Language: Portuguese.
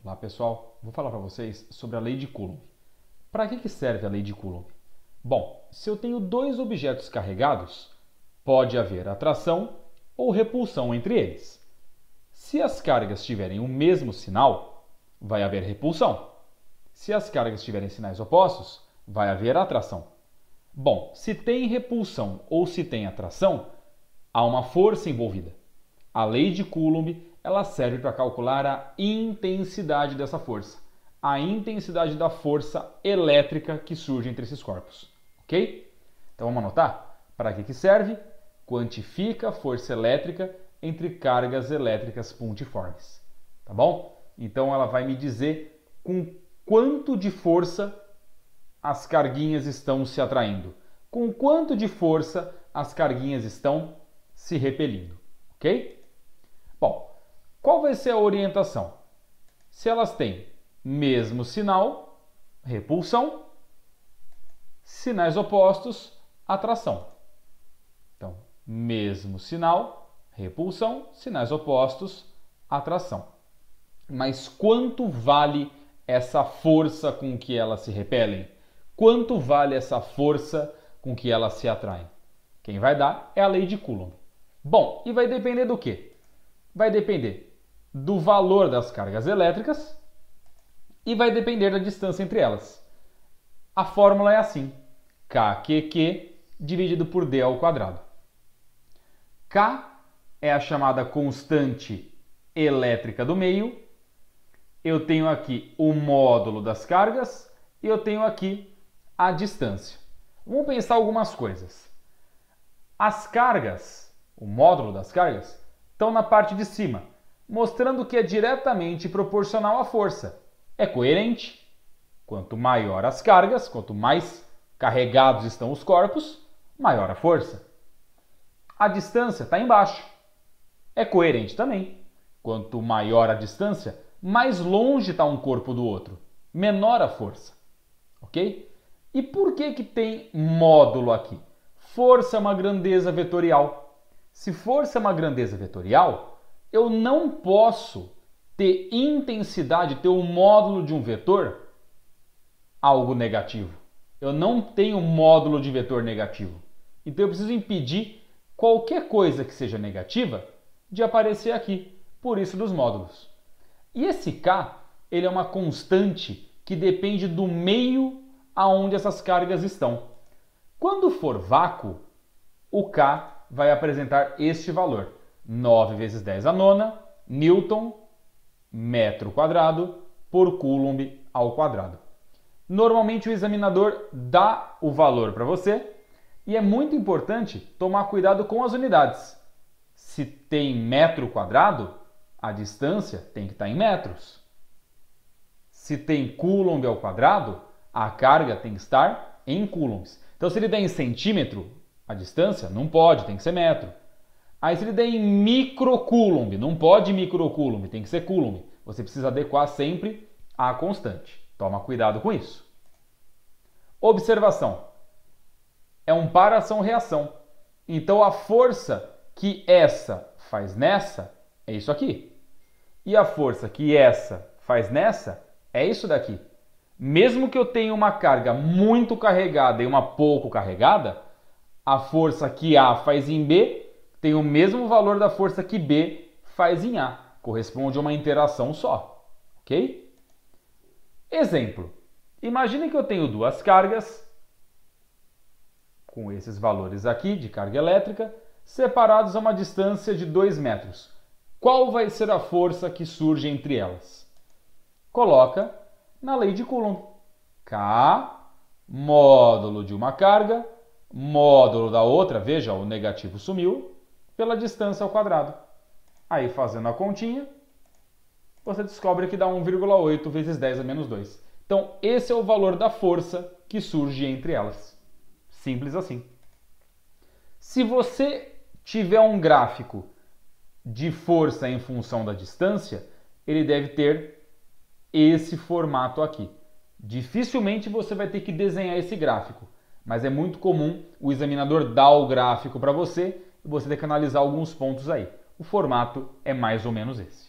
Olá pessoal, vou falar para vocês sobre a lei de Coulomb. Para que serve a lei de Coulomb? Bom, se eu tenho dois objetos carregados, pode haver atração ou repulsão entre eles. Se as cargas tiverem o mesmo sinal, vai haver repulsão. Se as cargas tiverem sinais opostos, vai haver atração. Bom, se tem repulsão ou se tem atração, há uma força envolvida. A lei de Coulomb ela serve para calcular a intensidade dessa força, a intensidade da força elétrica que surge entre esses corpos, ok? Então vamos anotar? Para que serve? Quantifica a força elétrica entre cargas elétricas pontiformes, tá bom? Então ela vai me dizer com quanto de força as carguinhas estão se atraindo, com quanto de força as carguinhas estão se repelindo, ok? Bom, qual vai ser a orientação? Se elas têm mesmo sinal, repulsão, sinais opostos, atração. Então, mesmo sinal, repulsão, sinais opostos, atração. Mas quanto vale essa força com que elas se repelem? Quanto vale essa força com que elas se atraem? Quem vai dar é a lei de Coulomb. Bom, e vai depender do quê? Vai depender do valor das cargas elétricas e vai depender da distância entre elas. A fórmula é assim: KQQ dividido por D ao quadrado. K é a chamada constante elétrica do meio. Eu tenho aqui o módulo das cargas e eu tenho aqui a distância. Vamos pensar algumas coisas. As cargas, o módulo das cargas, estão na parte de cima, mostrando que é diretamente proporcional à força. É coerente. Quanto maior as cargas, quanto mais carregados estão os corpos, maior a força. A distância está embaixo. É coerente também. Quanto maior a distância, mais longe está um corpo do outro, menor a força. Ok? E por que tem módulo aqui? Força é uma grandeza vetorial. Se força é uma grandeza vetorial, eu não posso ter intensidade, ter o módulo de um vetor algo negativo. Eu não tenho módulo de vetor negativo. Então eu preciso impedir qualquer coisa que seja negativa de aparecer aqui. Por isso dos módulos. E esse K, ele é uma constante que depende do meio aonde essas cargas estão. Quando for vácuo, o K vai apresentar este valor. 9 vezes 10 a nona, Newton, metro quadrado, por Coulomb ao quadrado. Normalmente o examinador dá o valor para você e é muito importante tomar cuidado com as unidades. Se tem metro quadrado, a distância tem que estar em metros. Se tem Coulomb ao quadrado, a carga tem que estar em coulombs. Então se ele der em centímetro, a distância não pode, tem que ser metro. Aí se ele der em microcoulomb, não pode microcoulomb, tem que ser coulomb. Você precisa adequar sempre à constante. Toma cuidado com isso. Observação. É um para-ação-reação. Então a força que essa faz nessa é isso aqui. E a força que essa faz nessa é isso daqui. Mesmo que eu tenha uma carga muito carregada e uma pouco carregada, a força que A faz em B tem o mesmo valor da força que B faz em A. Corresponde a uma interação só. Ok? Exemplo. Imagine que eu tenho duas cargas com esses valores aqui de carga elétrica separados a uma distância de 2 metros. Qual vai ser a força que surge entre elas? Coloca na lei de Coulomb. K, módulo de uma carga, módulo da outra, veja, o negativo sumiu, pela distância ao quadrado. Aí, fazendo a continha, você descobre que dá 1,8 vezes 10 a menos 2. Então, esse é o valor da força que surge entre elas. Simples assim. Se você tiver um gráfico de força em função da distância, ele deve ter esse formato aqui. Dificilmente você vai ter que desenhar esse gráfico, mas é muito comum o examinador dar o gráfico para você e você ter que analisar alguns pontos aí. O formato é mais ou menos esse.